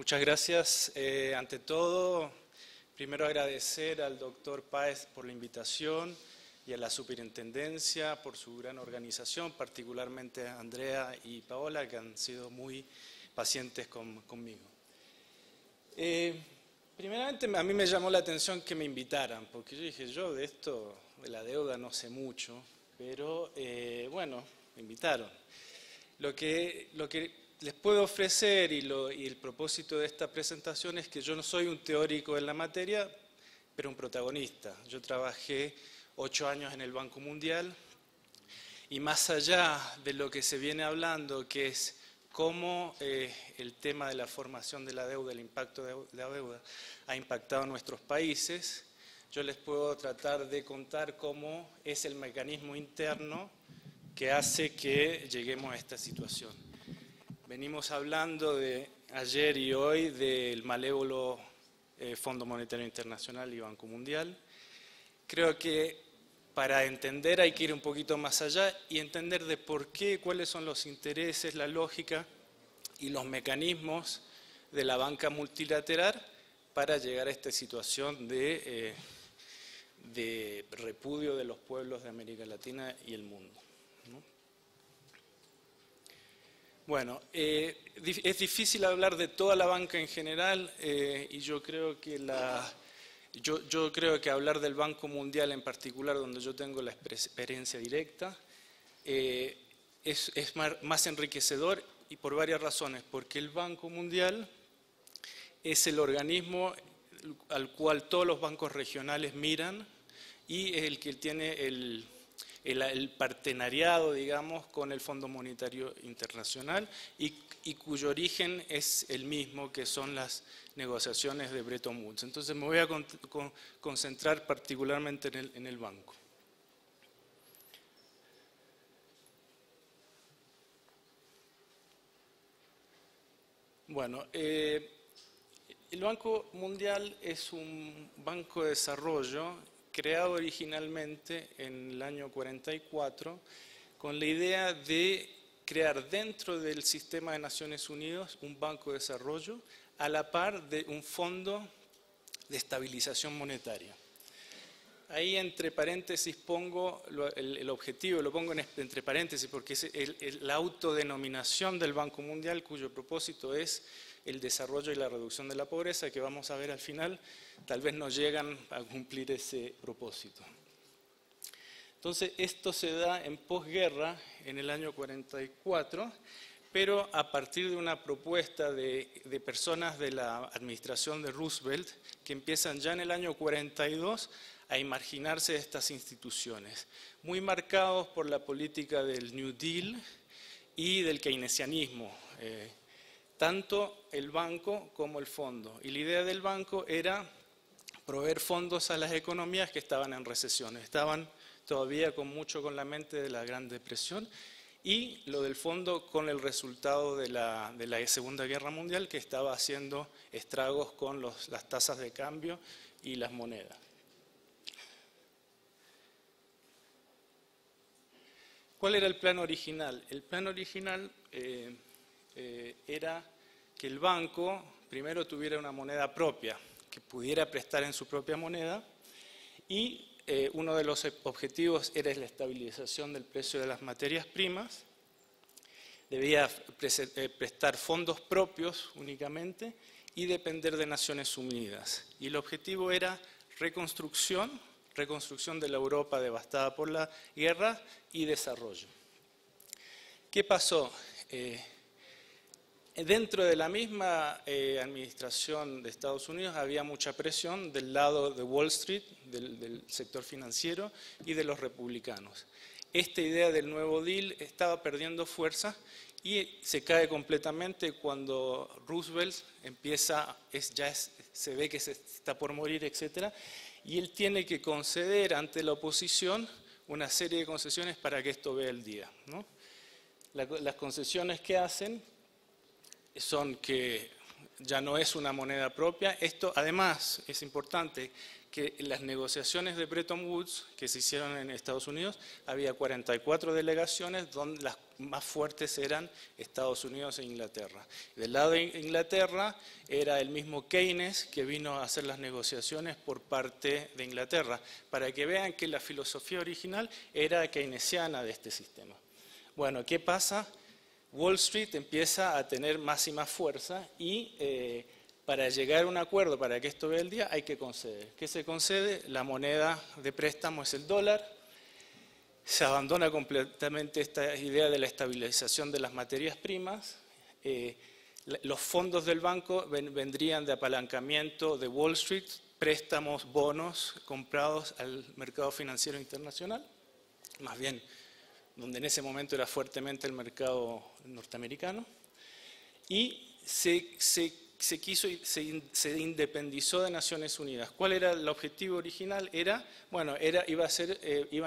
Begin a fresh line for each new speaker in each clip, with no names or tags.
Muchas gracias. Ante todo, primero agradecer al doctor Páez por la invitación y a la superintendencia por su gran organización, particularmente a Andrea y Paola, que han sido muy pacientes conmigo. Primeramente, a mí me llamó la atención que me invitaran, porque yo dije, yo de esto, de la deuda, no sé mucho, pero bueno, me invitaron. Lo que les puedo ofrecer y el propósito de esta presentación es que yo no soy un teórico en la materia, pero un protagonista. Yo trabajé 8 años en el Banco Mundial y más allá de lo que se viene hablando, que es cómo el tema de la formación de la deuda, el impacto de la deuda, ha impactado a nuestros países, yo les puedo tratar de contar cómo es el mecanismo interno que hace que lleguemos a esta situación. Venimos hablando de ayer y hoy del malévolo Fondo Monetario Internacional y Banco Mundial. Creo que para entender hay que ir un poquito más allá y entender de por qué, cuáles son los intereses, la lógica y los mecanismos de la banca multilateral para llegar a esta situación de repudio de los pueblos de América Latina y el mundo, ¿no? Bueno, es difícil hablar de toda la banca en general y yo creo que hablar del Banco Mundial en particular, donde yo tengo la experiencia directa, es más enriquecedor y por varias razones. Porque el Banco Mundial es el organismo al cual todos los bancos regionales miran y es el que tiene el partenariado, digamos, con el Fondo Monetario Internacional y cuyo origen es el mismo, que son las negociaciones de Bretton Woods. Entonces me voy a concentrar particularmente en el banco. Bueno, el Banco Mundial es un banco de desarrollo creado originalmente en el año 44 con la idea de crear dentro del sistema de Naciones Unidas un banco de desarrollo a la par de un fondo de estabilización monetaria. Ahí entre paréntesis pongo el objetivo, lo pongo entre paréntesis porque es la autodenominación del Banco Mundial, cuyo propósito es el desarrollo y la reducción de la pobreza, que vamos a ver al final, tal vez no llegan a cumplir ese propósito. Entonces, esto se da en posguerra, en el año 44, pero a partir de una propuesta de personas de la administración de Roosevelt, que empiezan ya en el año 42 a imaginarse estas instituciones, muy marcados por la política del New Deal y del keynesianismo, tanto el banco como el fondo. Y la idea del banco era proveer fondos a las economías que estaban en recesión, estaban todavía con la mente de la Gran Depresión, y lo del fondo con el resultado de la Segunda Guerra Mundial, que estaba haciendo estragos con las tasas de cambio y las monedas. ¿Cuál era el plan original? El plan original era que el banco primero tuviera una moneda propia, que pudiera prestar en su propia moneda, y uno de los objetivos era la estabilización del precio de las materias primas. Debía prestar fondos propios únicamente y depender de Naciones Unidas. Y el objetivo era reconstrucción de la Europa devastada por la guerra y desarrollo. ¿Qué pasó? Dentro de la misma administración de Estados Unidos había mucha presión del lado de Wall Street, del sector financiero y de los republicanos. Esta idea del nuevo deal estaba perdiendo fuerza y se cae completamente cuando Roosevelt se ve que se está por morir, etc. Y él tiene que conceder ante la oposición una serie de concesiones para que esto vea el día, ¿no? Las concesiones que hacen son que ya no es una moneda propia. Esto, además, es importante que en las negociaciones de Bretton Woods que se hicieron en Estados Unidos había 44 delegaciones donde las más fuertes eran Estados Unidos e Inglaterra. Del lado de Inglaterra era el mismo Keynes que vino a hacer las negociaciones por parte de Inglaterra, para que vean que la filosofía original era keynesiana de este sistema. Bueno, ¿qué pasa? Wall Street empieza a tener más y más fuerza y para llegar a un acuerdo, para que esto vea el día, hay que conceder. ¿Qué se concede? La moneda de préstamo es el dólar. Se abandona completamente esta idea de la estabilización de las materias primas. Los fondos del banco vendrían de apalancamiento de Wall Street, préstamos, bonos comprados al mercado financiero internacional, más bien donde en ese momento era fuertemente el mercado norteamericano, y se independizó de Naciones Unidas. ¿Cuál era el objetivo original? Iban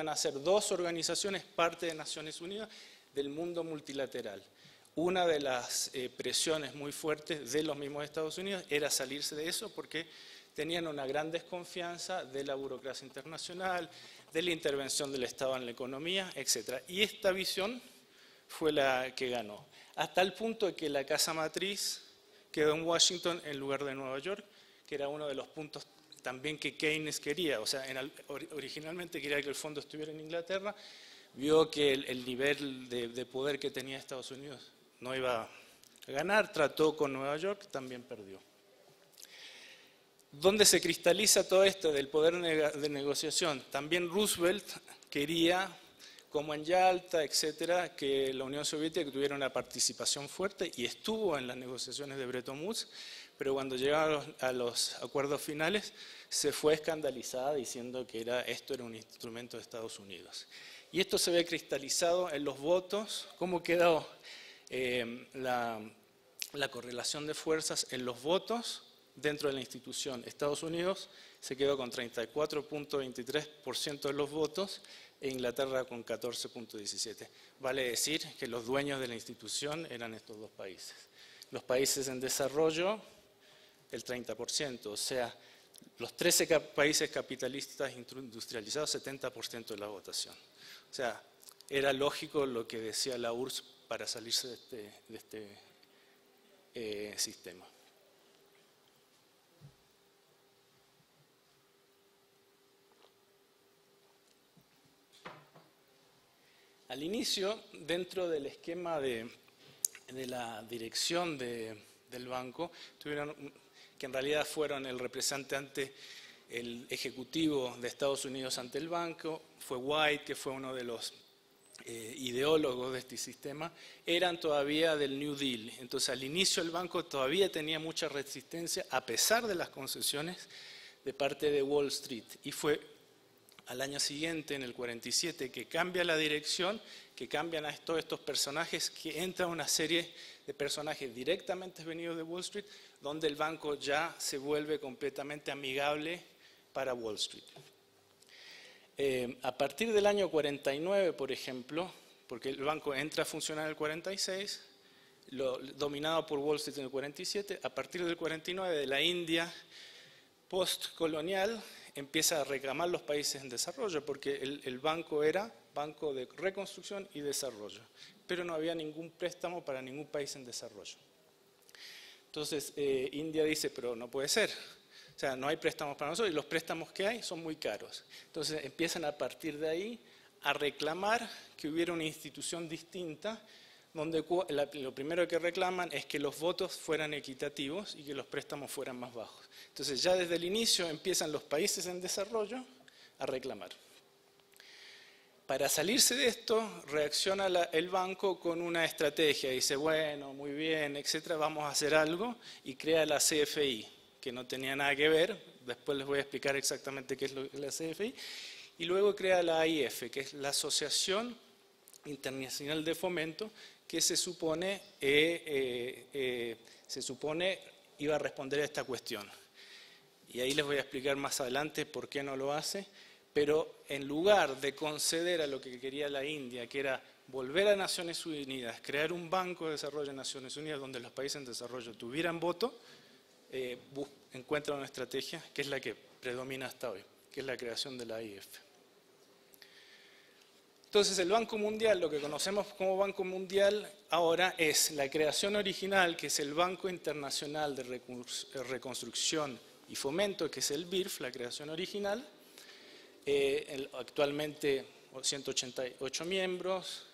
a ser dos organizaciones, parte de Naciones Unidas, del mundo multilateral. Una de las presiones muy fuertes de los mismos Estados Unidos era salirse de eso porque tenían una gran desconfianza de la burocracia internacional, de la intervención del Estado en la economía, etc. Y esta visión fue la que ganó, hasta el punto de que la casa matriz quedó en Washington en lugar de Nueva York, que era uno de los puntos también que Keynes quería. O sea, originalmente quería que el fondo estuviera en Inglaterra, vio que el nivel de poder que tenía Estados Unidos no iba a ganar, trató con Nueva York, también perdió. ¿Dónde se cristaliza todo esto del poder de negociación? También Roosevelt quería, como en Yalta, etcétera, que la Unión Soviética tuviera una participación fuerte y estuvo en las negociaciones de Bretton Woods, pero cuando llegaron a los acuerdos finales se fue escandalizada diciendo que esto era un instrumento de Estados Unidos. Y esto se ve cristalizado en los votos. ¿Cómo quedó la correlación de fuerzas en los votos dentro de la institución? Estados Unidos se quedó con 34.23% de los votos e Inglaterra con 14.17%. Vale decir que los dueños de la institución eran estos dos países. Los países en desarrollo, el 30%, o sea, los 13 países capitalistas industrializados, 70% de la votación. O sea, era lógico lo que decía la URSS para salirse de este sistema. Al inicio, dentro del esquema de la dirección del banco, que en realidad fueron el representante, el ejecutivo de Estados Unidos ante el banco, fue White, que fue uno de los ideólogos de este sistema, eran todavía del New Deal. Entonces, al inicio el banco todavía tenía mucha resistencia, a pesar de las concesiones de parte de Wall Street. Y fue al año siguiente, en el 47, que cambia la dirección, que cambian a todos estos personajes, que entra una serie de personajes directamente venidos de Wall Street, donde el banco ya se vuelve completamente amigable para Wall Street. A partir del año 49, por ejemplo, porque el banco entra a funcionar en el 46, dominado por Wall Street en el 47, a partir del 49 de la India postcolonial, empieza a reclamar los países en desarrollo, porque el banco era banco de reconstrucción y desarrollo, pero no había ningún préstamo para ningún país en desarrollo. Entonces, India dice, pero no puede ser, o sea, no hay préstamos para nosotros y los préstamos que hay son muy caros. Entonces, empiezan a partir de ahí a reclamar que hubiera una institución distinta, donde lo primero que reclaman es que los votos fueran equitativos y que los préstamos fueran más bajos. Entonces ya desde el inicio empiezan los países en desarrollo a reclamar. Para salirse de esto, reacciona el banco con una estrategia. Dice, bueno, muy bien, etcétera, vamos a hacer algo, y crea la CFI, que no tenía nada que ver. Después les voy a explicar exactamente qué es la CFI. Y luego crea la AIF, que es la Asociación Internacional de Fomento, que se supone iba a responder a esta cuestión. Y ahí les voy a explicar más adelante por qué no lo hace, pero en lugar de conceder a lo que quería la India, que era volver a Naciones Unidas, crear un banco de desarrollo en Naciones Unidas donde los países en desarrollo tuvieran voto, encuentra una estrategia que es la que predomina hasta hoy, que es la creación de la AIF. Entonces el Banco Mundial, lo que conocemos como Banco Mundial ahora es la creación original, que es el Banco Internacional de Reconstrucción y Fomento, que es el BIRF, la creación original, actualmente 188 miembros,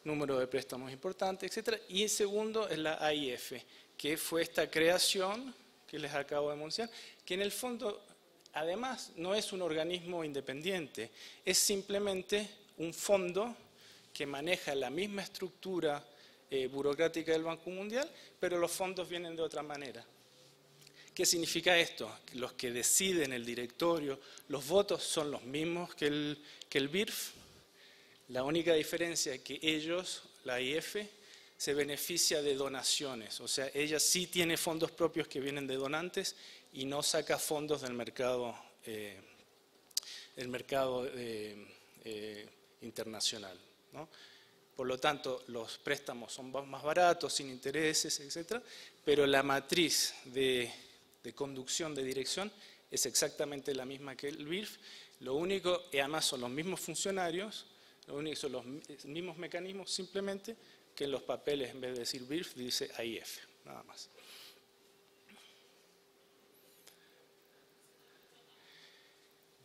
número de préstamos importantes, etc. Y el segundo es la AIF, que fue esta creación que les acabo de mencionar, que en el fondo, además, no es un organismo independiente, es simplemente un fondo que maneja la misma estructura burocrática del Banco Mundial, pero los fondos vienen de otra manera. ¿Qué significa esto? Que los que deciden el directorio, los votos son los mismos que el BIRF. La única diferencia es que ellos, la AIF, se beneficia de donaciones. O sea, ella sí tiene fondos propios que vienen de donantes y no saca fondos del mercado, internacional, ¿no? Por lo tanto, los préstamos son más baratos, sin intereses, etc. Pero la matriz de conducción, de dirección, es exactamente la misma que el BIRF. Lo único, y además son los mismos funcionarios, lo único son los mismos mecanismos, simplemente que en los papeles, en vez de decir BIRF, dice AIF, nada más.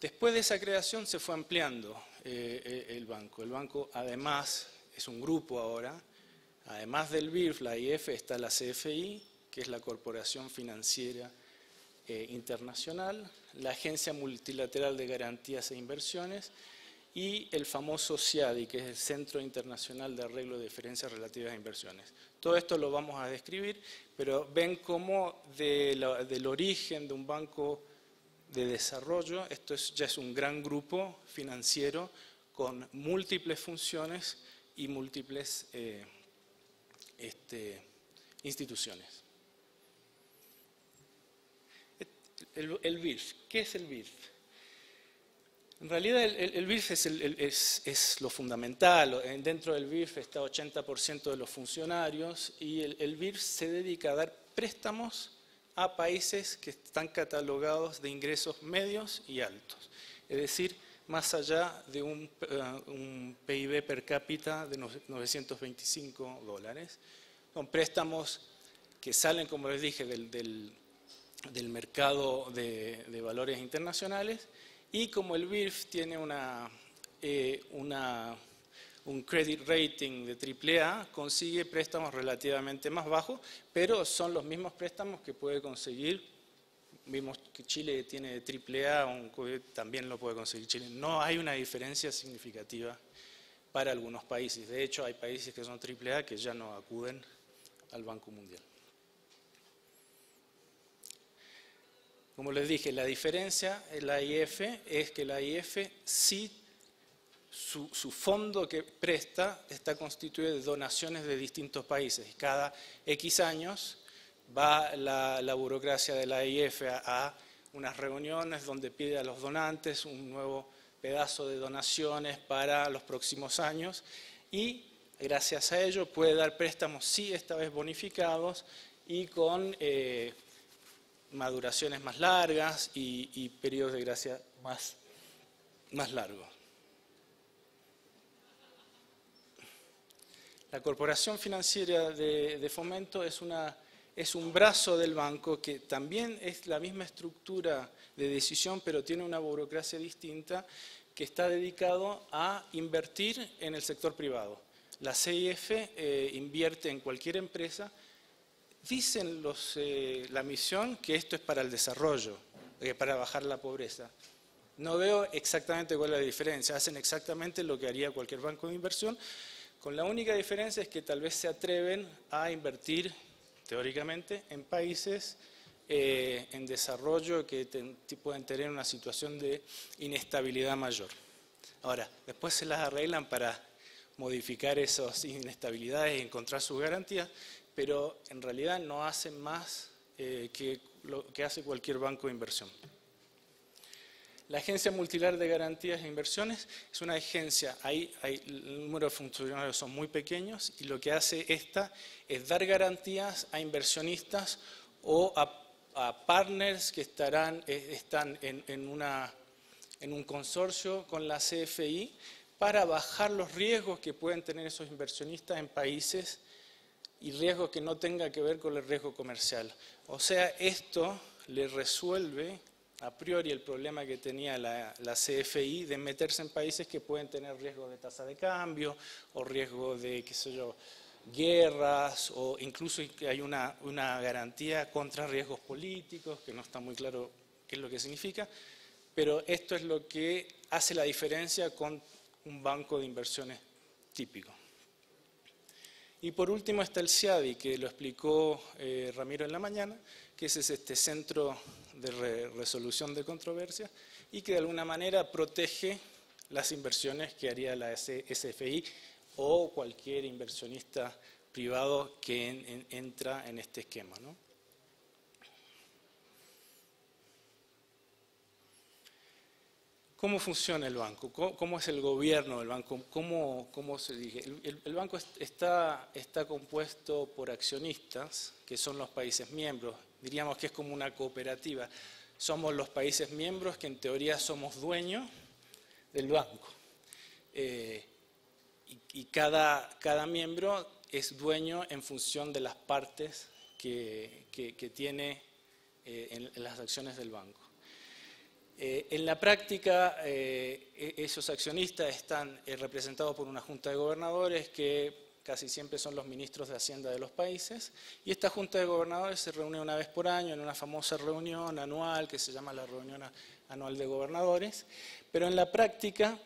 Después de esa creación se fue ampliando el banco. El banco, además, es un grupo ahora. Además del BIRF, la AIF, está la CFI, que es la Corporación Financiera Internacional, la Agencia Multilateral de Garantías e Inversiones y el famoso CIADI, que es el Centro Internacional de Arreglo de Diferencias Relativas a Inversiones. Todo esto lo vamos a describir, pero ven cómo del origen de un banco de desarrollo, esto ya es un gran grupo financiero con múltiples funciones y múltiples instituciones. El BIRF, ¿qué es el BIRF? En realidad el BIRF es lo fundamental. Dentro del BIRF está 80% de los funcionarios y el BIRF se dedica a dar préstamos a países que están catalogados de ingresos medios y altos. Es decir, más allá de un PIB per cápita de $925. Son préstamos que salen, como les dije, del mercado de valores internacionales, y como el BIRF tiene un credit rating de AAA, consigue préstamos relativamente más bajos, pero son los mismos préstamos que puede conseguir. Vimos que Chile tiene AAA, también lo puede conseguir Chile. No hay una diferencia significativa para algunos países. De hecho, hay países que son AAA que ya no acuden al Banco Mundial. Como les dije, la diferencia en la AIF es que la AIF sí, su fondo que presta está constituido de donaciones de distintos países. Cada X años va la burocracia de la AIF a unas reuniones donde pide a los donantes un nuevo pedazo de donaciones para los próximos años y gracias a ello puede dar préstamos, sí, esta vez bonificados y con maduraciones más largas y periodos de gracia más largos. La Corporación Financiera de Fomento es un brazo del banco que también es la misma estructura de decisión, pero tiene una burocracia distinta, que está dedicado a invertir en el sector privado. La CIF invierte en cualquier empresa. Dicen la misión que esto es para el desarrollo, para bajar la pobreza. No veo exactamente cuál es la diferencia. Hacen exactamente lo que haría cualquier banco de inversión, con la única diferencia es que tal vez se atreven a invertir, teóricamente, en países en desarrollo que pueden tener una situación de inestabilidad mayor. Ahora, después se las arreglan para modificar esas inestabilidades y encontrar sus garantías, pero en realidad no hacen más que lo que hace cualquier banco de inversión. La Agencia Multilateral de Garantías e Inversiones es una agencia, el número de funcionarios son muy pequeños y lo que hace esta es dar garantías a inversionistas o a partners que están en un consorcio con la CFI para bajar los riesgos que pueden tener esos inversionistas en países y riesgos que no tengan que ver con el riesgo comercial. O sea, esto le resuelve a priori el problema que tenía la CFI de meterse en países que pueden tener riesgo de tasa de cambio o riesgo de, qué sé yo, guerras, o incluso que hay una garantía contra riesgos políticos, que no está muy claro qué es lo que significa, pero esto es lo que hace la diferencia con un banco de inversiones típico. Y por último está el CIADI, que lo explicó Ramiro en la mañana, que es este centro de resolución de controversias y que de alguna manera protege las inversiones que haría la SFI o cualquier inversionista privado que entra en este esquema, ¿no? ¿Cómo funciona el banco? ¿Cómo es el gobierno del banco? ¿Cómo se dirige? El banco está compuesto por accionistas, que son los países miembros. Diríamos que es como una cooperativa. Somos los países miembros que en teoría somos dueños del banco. Y cada miembro es dueño en función de las partes que tiene en las acciones del banco. En la práctica, esos accionistas están representados por una junta de gobernadores que casi siempre son los ministros de Hacienda de los países, y esta junta de gobernadores se reúne una vez por año en una famosa reunión anual que se llama la reunión anual de gobernadores, pero en la práctica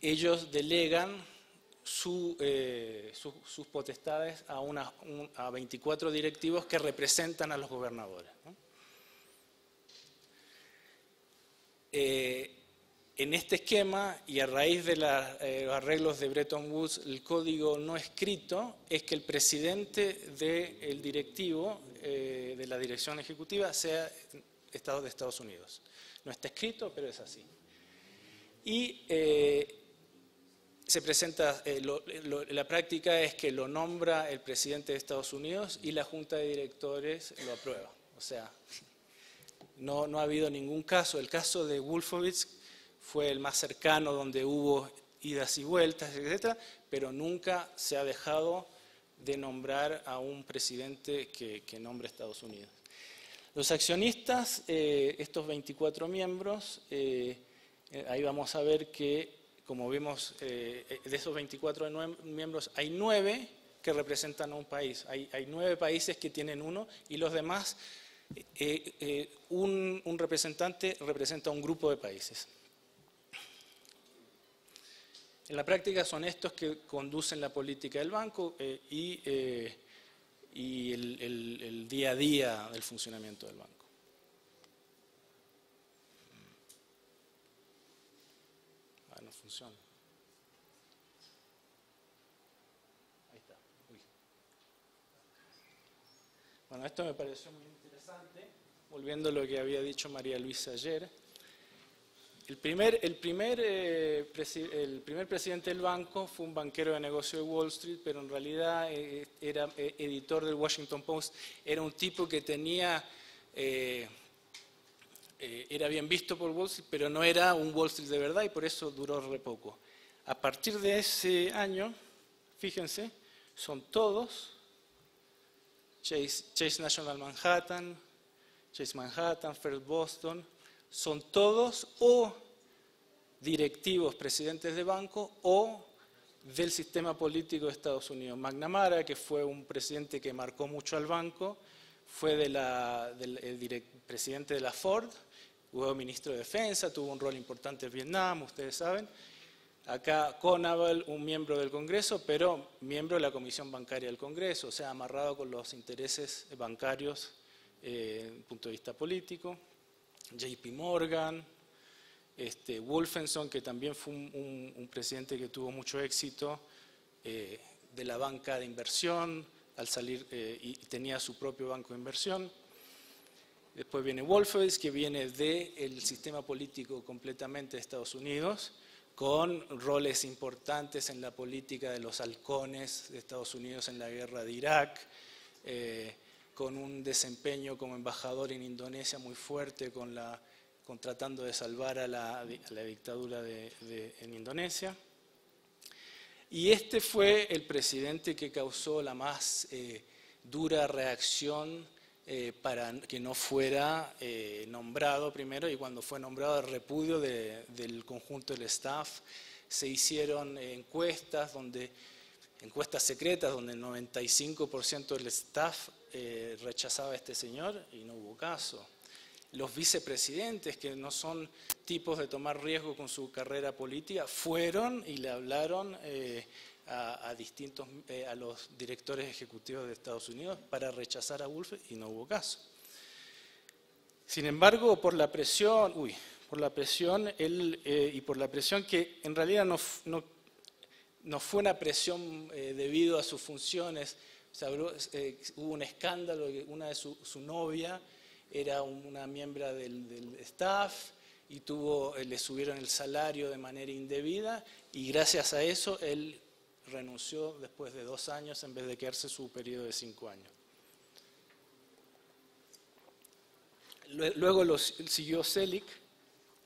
ellos delegan sus potestades a 24 directivos que representan a los gobernadores, ¿no? En este esquema, y a raíz de los arreglos de Bretton Woods, el código no escrito es que el presidente del directivo de la dirección ejecutiva sea Estado de Estados Unidos. No está escrito, pero es así. Y se presenta, la práctica es que lo nombra el presidente de Estados Unidos y la junta de directores lo aprueba. O sea, no ha habido ningún caso. El caso de Wolfowitz fue el más cercano, donde hubo idas y vueltas, etc., pero nunca se ha dejado de nombrar a un presidente que nombre Estados Unidos. Los accionistas, estos 24 miembros, ahí vamos a ver que, como vemos, de esos 24 miembros hay 9 que representan a un país. Hay 9 países que tienen uno y los demás, un representante representa a un grupo de países. En la práctica son estos que conducen la política del banco y el día a día del funcionamiento del banco. No funciona. Ahí está. Uy. Bueno, esto me pareció muy interesante, volviendo a lo que había dicho María Luisa ayer. El primer presidente del banco fue un banquero de negocio de Wall Street, pero en realidad era editor del Washington Post. Era un tipo que tenía, era bien visto por Wall Street, pero no era un Wall Street de verdad y por eso duró re poco. A partir de ese año, fíjense, son todos Chase National Manhattan, Chase Manhattan, First Boston, son todos o directivos, presidentes de banco o del sistema político de Estados Unidos. McNamara, que fue un presidente que marcó mucho al banco, fue el presidente de la Ford, luego ministro de Defensa, tuvo un rol importante en Vietnam, ustedes saben. Acá Conable, un miembro del Congreso, pero miembro de la Comisión Bancaria del Congreso, o sea, amarrado con los intereses bancarios desde el punto de vista político. JP Morgan, Wolfenson, que también fue un presidente que tuvo mucho éxito de la banca de inversión, al salir y tenía su propio banco de inversión. Después viene Wolfowitz, que viene del sistema político completamente de Estados Unidos, con roles importantes en la política de los halcones de Estados Unidos en la guerra de Irak, con un desempeño como embajador en Indonesia muy fuerte con tratando de salvar a la dictadura en Indonesia. Y este fue el presidente que causó la más dura reacción para que no fuera nombrado primero, y cuando fue nombrado, el repudio del conjunto del staff. Se hicieron encuestas secretas donde el 95% del staff rechazaba a este señor y no hubo caso. Los vicepresidentes, que no son tipos de tomar riesgo con su carrera política, fueron y le hablaron a los directores ejecutivos de Estados Unidos para rechazar a Wolf y no hubo caso. Sin embargo, por la presión que en realidad no fue una presión debido a sus funciones, hubo un escándalo, una de su novia era una miembro del staff y le subieron el salario de manera indebida, y gracias a eso él renunció después de 2 años en vez de quedarse su periodo de 5 años. Luego siguió Selig,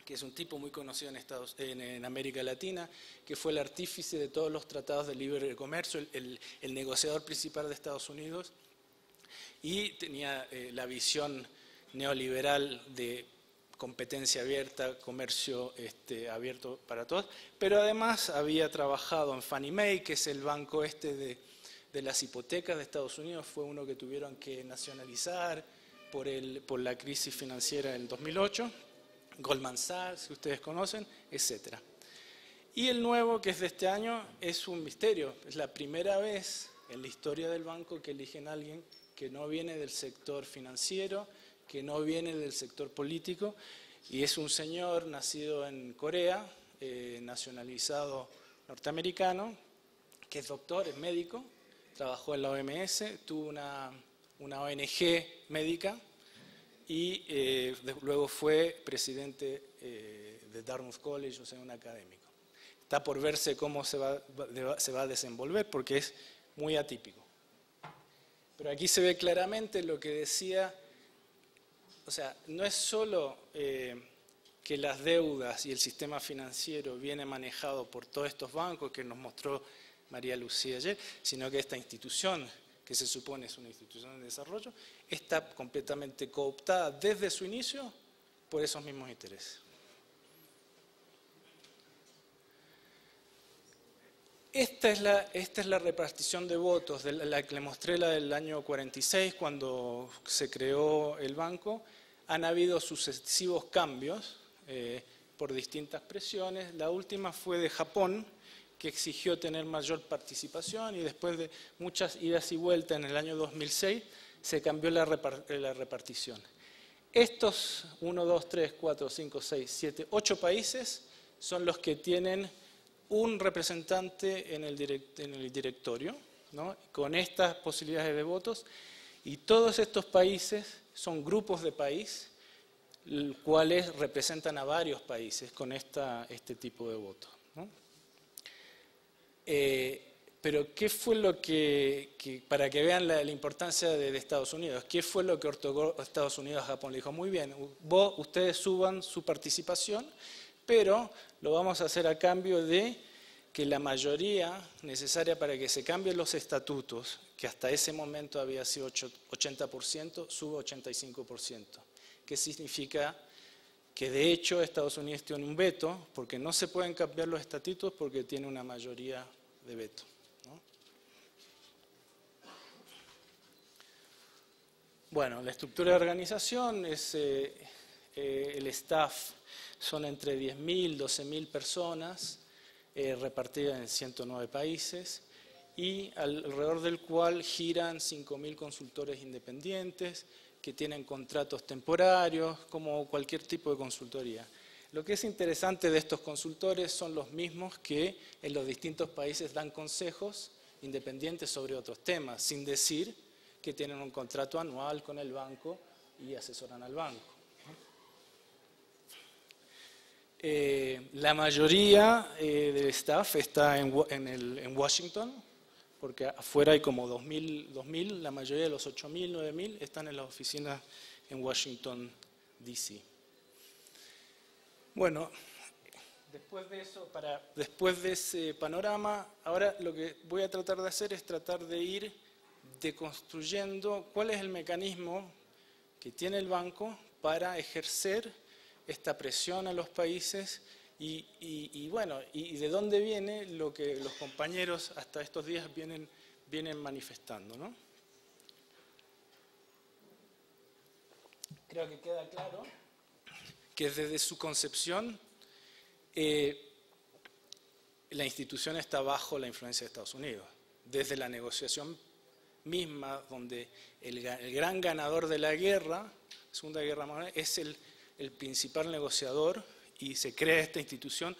que es un tipo muy conocido en América Latina, que fue el artífice de todos los tratados de libre comercio, el negociador principal de Estados Unidos, y tenía la visión neoliberal de competencia abierta, comercio abierto para todos, pero además había trabajado en Fannie Mae, que es el banco de las hipotecas de Estados Unidos, fue uno que tuvieron que nacionalizar por la crisis financiera del 2008, Goldman Sachs, que ustedes conocen, etc. Y el nuevo, que es de este año, es un misterio, es la primera vez en la historia del banco que eligen a alguien que no viene del sector financiero, que no viene del sector político, y es un señor nacido en Corea, nacionalizado norteamericano, que es doctor, es médico, trabajó en la OMS, tuvo una ONG médica y luego fue presidente de Dartmouth College, o sea, un académico. Está por verse cómo se va a desenvolver porque es muy atípico. Pero aquí se ve claramente lo que decía. O sea, no es solo que las deudas y el sistema financiero viene manejado por todos estos bancos que nos mostró María Lucía ayer, sino que esta institución, que se supone es una institución de desarrollo, está completamente cooptada desde su inicio por esos mismos intereses. Esta es la repartición de votos, la que le mostré, la del año 46, cuando se creó el banco. Han habido sucesivos cambios por distintas presiones. La última fue de Japón, que exigió tener mayor participación, y después de muchas idas y vueltas en el año 2006 se cambió la repartición. Estos 1, 2, 3, 4, 5, 6, 7, 8 países son los que tienen un representante en el directorio, ¿no?, con estas posibilidades de votos, y todos estos países son grupos de país, los cuales representan a varios países con este tipo de votos, ¿no? Pero ¿qué fue lo para que vean la importancia de Estados Unidos, qué fue lo que otorgó Estados Unidos a Japón? Le dijo, muy bien, ustedes suban su participación, pero lo vamos a hacer a cambio de que la mayoría necesaria para que se cambien los estatutos, que hasta ese momento había sido 80%, suba 85%. ¿Qué significa? Que de hecho Estados Unidos tiene un veto, porque no se pueden cambiar los estatutos porque tiene una mayoría de veto, ¿no? Bueno, la estructura de organización es el staff, son entre 10.000 y 12.000 personas, repartidas en 109 países, y alrededor del cual giran 5.000 consultores independientes que tienen contratos temporarios, como cualquier tipo de consultoría. Lo que es interesante de estos consultores son los mismos que en los distintos países dan consejos independientes sobre otros temas, sin decir que tienen un contrato anual con el banco y asesoran al banco. La mayoría del staff está en Washington, porque afuera hay como 2.000, la mayoría de los 8.000, 9.000 están en las oficinas en Washington, D.C. Bueno, después de ese panorama, ahora lo que voy a tratar de hacer es tratar de ir deconstruyendo cuál es el mecanismo que tiene el banco para ejercer esta presión a los países y bueno, y de dónde viene lo que los compañeros hasta estos días vienen manifestando, ¿no? Creo que queda claro que desde su concepción la institución está bajo la influencia de Estados Unidos. Desde la negociación misma, donde el gran ganador de la guerra, Segunda Guerra Mundial, es el principal negociador y se crea esta institución,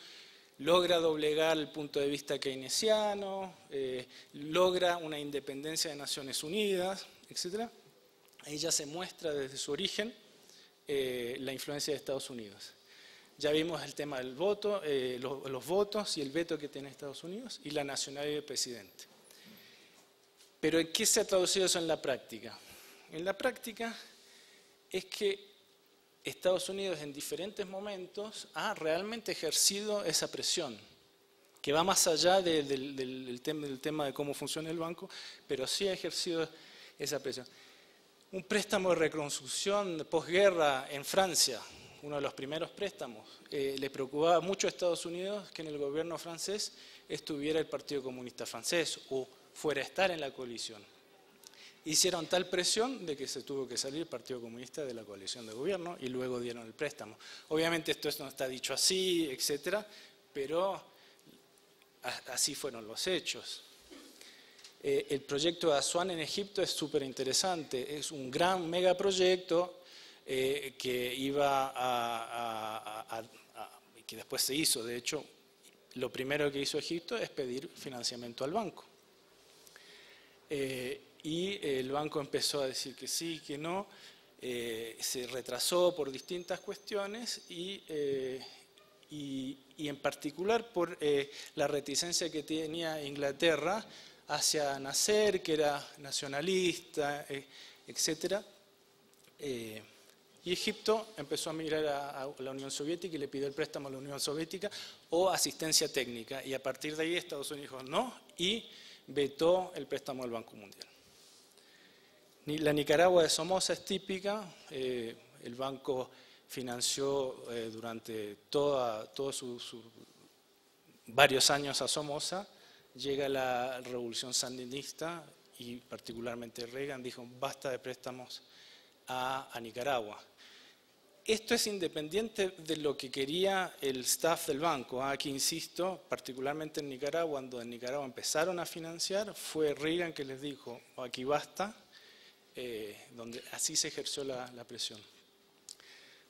logra doblegar el punto de vista keynesiano, logra una independencia de Naciones Unidas, etc. Ahí ya se muestra desde su origen la influencia de Estados Unidos. Ya vimos el tema del voto, los votos y el veto que tiene Estados Unidos y la nacionalidad del presidente. Pero ¿en qué se ha traducido eso en la práctica? En la práctica es que Estados Unidos en diferentes momentos ha realmente ejercido esa presión, que va más allá del tema de cómo funciona el banco, pero sí ha ejercido esa presión. Un préstamo de reconstrucción de posguerra en Francia, uno de los primeros préstamos, le preocupaba mucho a Estados Unidos que en el gobierno francés estuviera el Partido Comunista Francés o fuera a estar en la coalición. Hicieron tal presión de que se tuvo que salir el Partido Comunista de la coalición de gobierno y luego dieron el préstamo. Obviamente esto no está dicho así, etcétera, pero así fueron los hechos. El proyecto de Aswan en Egipto es súper interesante, es un gran megaproyecto que que después se hizo. De hecho, lo primero que hizo Egipto es pedir financiamiento al banco. Y el banco empezó a decir que sí, que no, se retrasó por distintas cuestiones y en particular por la reticencia que tenía Inglaterra hacia Nasser, que era nacionalista, etc. Y Egipto empezó a mirar a la Unión Soviética y le pidió el préstamo a la Unión Soviética o asistencia técnica. Y a partir de ahí Estados Unidos dijo no y vetó el préstamo del Banco Mundial. La Nicaragua de Somoza es típica. El banco financió durante varios años a Somoza. Llega la revolución sandinista y particularmente Reagan dijo basta de préstamos a Nicaragua. Esto es independiente de lo que quería el staff del banco. Aquí insisto, particularmente en Nicaragua, cuando en Nicaragua empezaron a financiar, fue Reagan que les dijo aquí basta, donde así se ejerció la presión.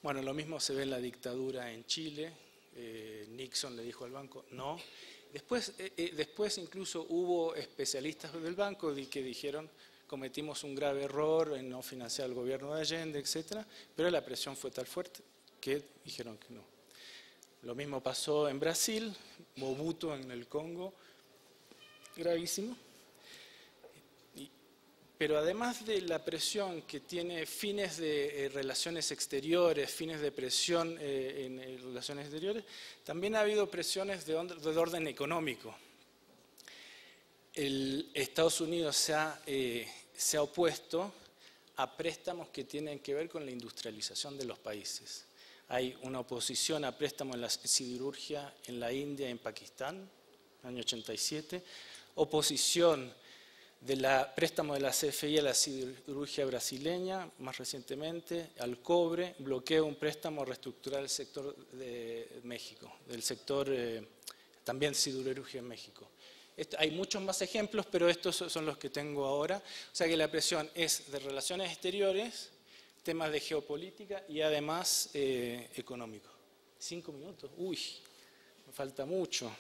Bueno, lo mismo se ve en la dictadura en Chile. Nixon le dijo al banco no. Después incluso hubo especialistas del banco que dijeron cometimos un grave error en no financiar al gobierno de Allende, etc. Pero la presión fue tan fuerte que dijeron que no. Lo mismo pasó en Brasil, Mobutu en el Congo, gravísimo. Pero además de la presión que tiene fines de relaciones exteriores, fines de presión en relaciones exteriores, también ha habido presiones de orden económico. Estados Unidos se ha opuesto a préstamos que tienen que ver con la industrialización de los países. Hay una oposición a préstamos en la siderurgia en la India y en Pakistán, en el año 87, oposición del préstamo de la CFI a la siderurgia brasileña, más recientemente, al cobre, bloqueo un préstamo a reestructurar el sector de México, del sector también siderurgia en México. Hay muchos más ejemplos, pero estos son los que tengo ahora. O sea que la presión es de relaciones exteriores, temas de geopolítica y además económico. 5 minutos, uy, me falta mucho.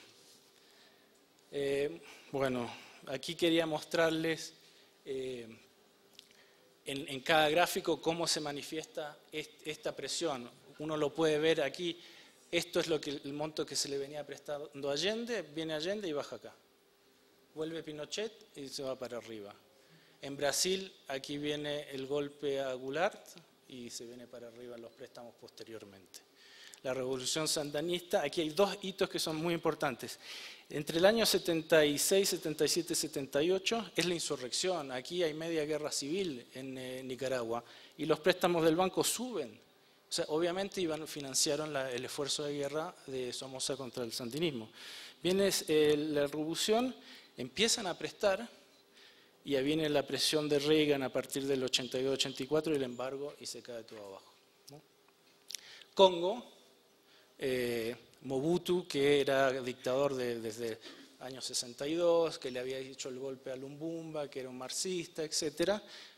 Bueno, aquí quería mostrarles en cada gráfico cómo se manifiesta esta presión. Uno lo puede ver aquí. Esto es el monto que se le venía prestando a Allende, viene Allende y baja acá. Vuelve Pinochet y se va para arriba. En Brasil, aquí viene el golpe a Goulart y se viene para arriba en los préstamos posteriormente. la revolución sandinista. Aquí hay dos hitos que son muy importantes. Entre el año 76, 77, 78 es la insurrección. Aquí hay media guerra civil en Nicaragua y los préstamos del banco suben. O sea, obviamente financiaron el esfuerzo de guerra de Somoza contra el sandinismo. Viene la revolución, empiezan a prestar y ahí viene la presión de Reagan a partir del 82-84 y el embargo y se cae todo abajo, ¿no? Congo, Mobutu, que era dictador desde el año 62, que le había hecho el golpe a Lumumba, que era un marxista, etc.,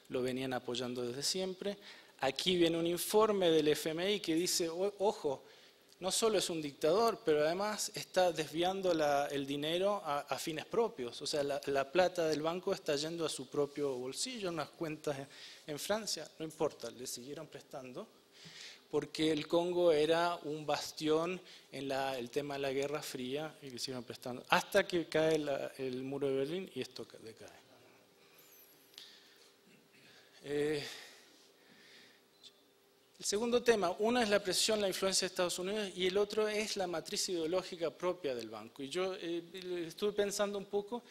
lo venían apoyando desde siempre. Aquí viene un informe del FMI que dice, ojo, no solo es un dictador, pero además está desviando el dinero a fines propios. O sea, la plata del banco está yendo a su propio bolsillo, unas cuentas en Francia, no importa, le siguieron prestando, porque el Congo era un bastión en el tema de la Guerra Fría y le siguieron prestando, hasta que cae el muro de Berlín y esto decae. El segundo tema, uno es la presión, la influencia de Estados Unidos y el otro es la matriz ideológica propia del banco. Y yo estuve pensando un poco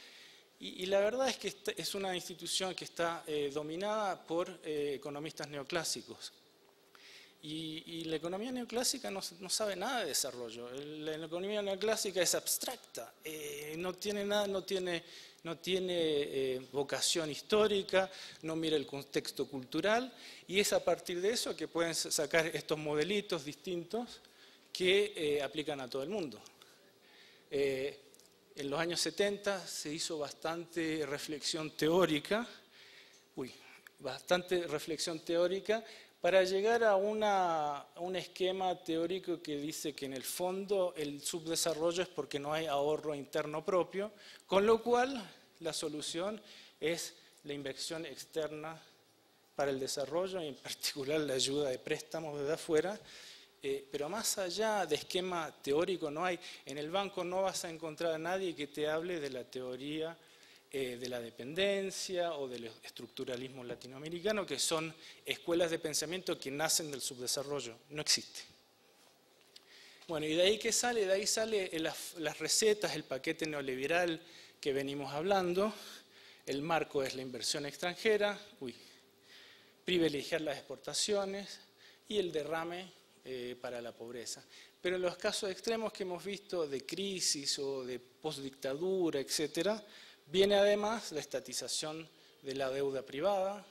y la verdad es que es una institución que está dominada por economistas neoclásicos. Y la economía neoclásica no sabe nada de desarrollo. La economía neoclásica es abstracta, no tiene nada, no tiene vocación histórica, no mira el contexto cultural, y es a partir de eso que pueden sacar estos modelitos distintos que aplican a todo el mundo. En los años 70 se hizo bastante reflexión teórica, para llegar a un esquema teórico que dice que en el fondo el subdesarrollo es porque no hay ahorro interno propio, con lo cual la solución es la inversión externa para el desarrollo y en particular la ayuda de préstamos desde afuera, pero más allá de esquema teórico no hay. En el banco no vas a encontrar a nadie que te hable de la teoría de la dependencia o del estructuralismo latinoamericano, que son escuelas de pensamiento que nacen del subdesarrollo. No existe. Bueno, y de ahí ¿qué sale? De ahí sale las recetas, el paquete neoliberal que venimos hablando. El marco es la inversión extranjera, privilegiar las exportaciones y el derrame para la pobreza. Pero en los casos extremos que hemos visto de crisis o de postdictadura, etcétera, viene además la estatización de la deuda privada,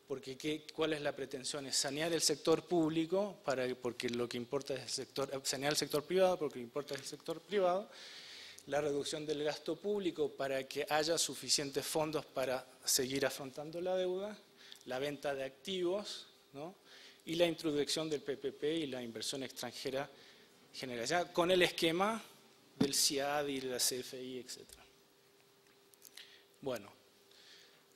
porque ¿cuál es la pretensión? Es sanear el sector público, porque lo que importa es sanear el sector privado, porque lo que importa es el sector privado, la reducción del gasto público para que haya suficientes fondos para seguir afrontando la deuda, la venta de activos, ¿no? Y la introducción del PPP y la inversión extranjera general, ya con el esquema del CIAD y la CFI, etcétera. Bueno,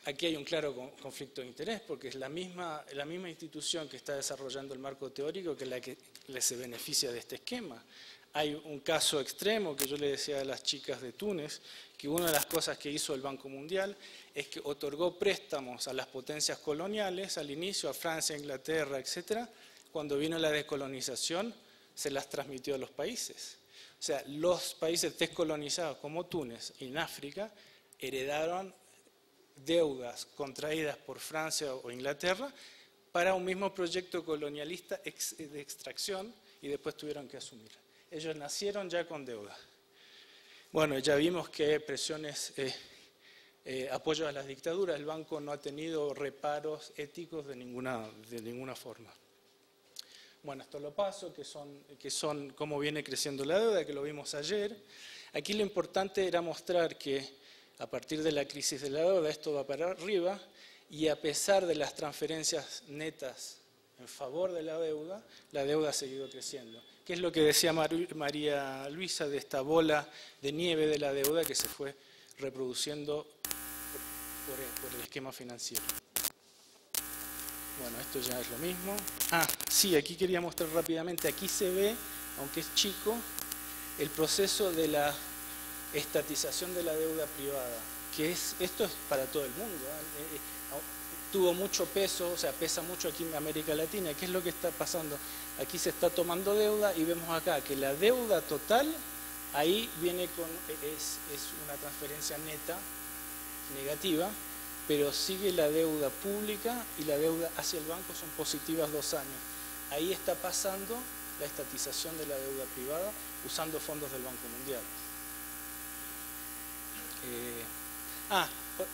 aquí hay un claro conflicto de interés porque es la misma institución que está desarrollando el marco teórico que la que se beneficia de este esquema. Hay un caso extremo que yo le decía a las chicas de Túnez, que una de las cosas que hizo el Banco Mundial es que otorgó préstamos a las potencias coloniales al inicio, a Francia, Inglaterra, etcétera. Cuando vino la descolonización, se las transmitió a los países. O sea, los países descolonizados como Túnez en África heredaron deudas contraídas por Francia o Inglaterra para un mismo proyecto colonialista de extracción y después tuvieron que asumir. Ellos nacieron ya con deuda. Bueno, ya vimos que presiones, apoyo a las dictaduras, el banco no ha tenido reparos éticos de ninguna forma. Bueno, esto lo paso, que son cómo viene creciendo la deuda, que lo vimos ayer. Aquí lo importante era mostrar que a partir de la crisis de la deuda esto va para arriba y a pesar de las transferencias netas en favor de la deuda ha seguido creciendo. ¿Qué es lo que decía María Luisa de esta bola de nieve de la deuda que se fue reproduciendo por el esquema financiero? Bueno, esto ya es lo mismo. Sí, aquí quería mostrar rápidamente, aquí se ve, aunque es chico, el proceso de la estatización de la deuda privada, esto es para todo el mundo. tuvo mucho peso, o sea, pesa mucho aquí en América Latina. ¿Qué es lo que está pasando? Aquí se está tomando deuda y vemos acá que la deuda total, ahí viene es una transferencia neta negativa, pero sigue la deuda pública y la deuda hacia el banco son positivas 2 años. Ahí está pasando la estatización de la deuda privada usando fondos del Banco Mundial.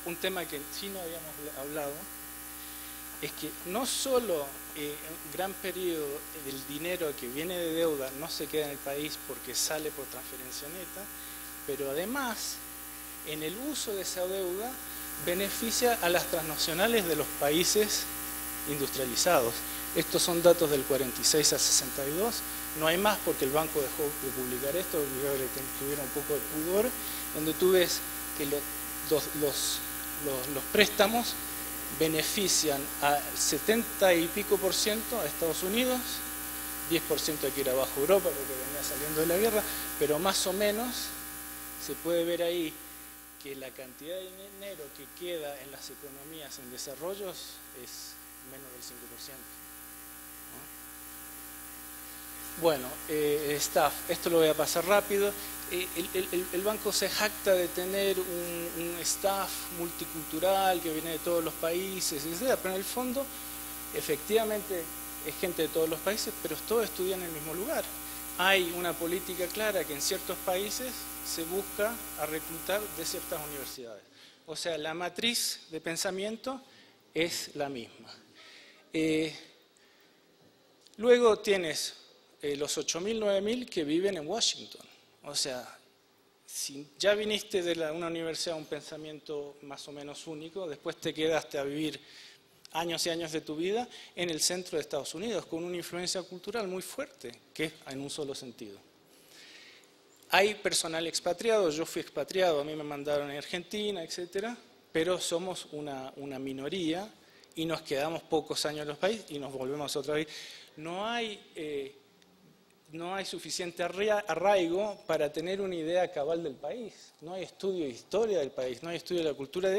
Un tema que sí no habíamos hablado es que no solo un gran periodo del dinero que viene de deuda no se queda en el país porque sale por transferencia neta, pero además en el uso de esa deuda beneficia a las transnacionales de los países industrializados. Estos son datos del 46 al 62, no hay más porque el banco dejó de publicar esto, tuvieron un poco de pudor, donde tú ves que los préstamos benefician al 70 y pico % a Estados Unidos, 10% aquí era bajo Europa porque venía saliendo de la guerra, pero más o menos se puede ver ahí que la cantidad de dinero que queda en las economías en desarrollo es menos del 5%. ¿No? Bueno, staff, esto lo voy a pasar rápido. El banco se jacta de tener un staff multicultural que viene de todos los países, etc. Pero en el fondo, efectivamente, es gente de todos los países, pero todos estudian en el mismo lugar. Hay una política clara que en ciertos países se busca a reclutar de ciertas universidades. O sea, la matriz de pensamiento es la misma. Luego tienes los 8.000, 9.000 que viven en Washington. O sea, si ya viniste de una universidad a un pensamiento más o menos único, después te quedaste a vivir años y años de tu vida en el centro de Estados Unidos, con una influencia cultural muy fuerte, que es en un solo sentido. Hay personal expatriado, yo fui expatriado, a mí me mandaron a Argentina, etcétera, pero somos una minoría y nos quedamos pocos años en los países y nos volvemos otra vez. No hay suficiente arraigo para tener una idea cabal del país, no hay estudio de historia del país, no hay estudio de la cultura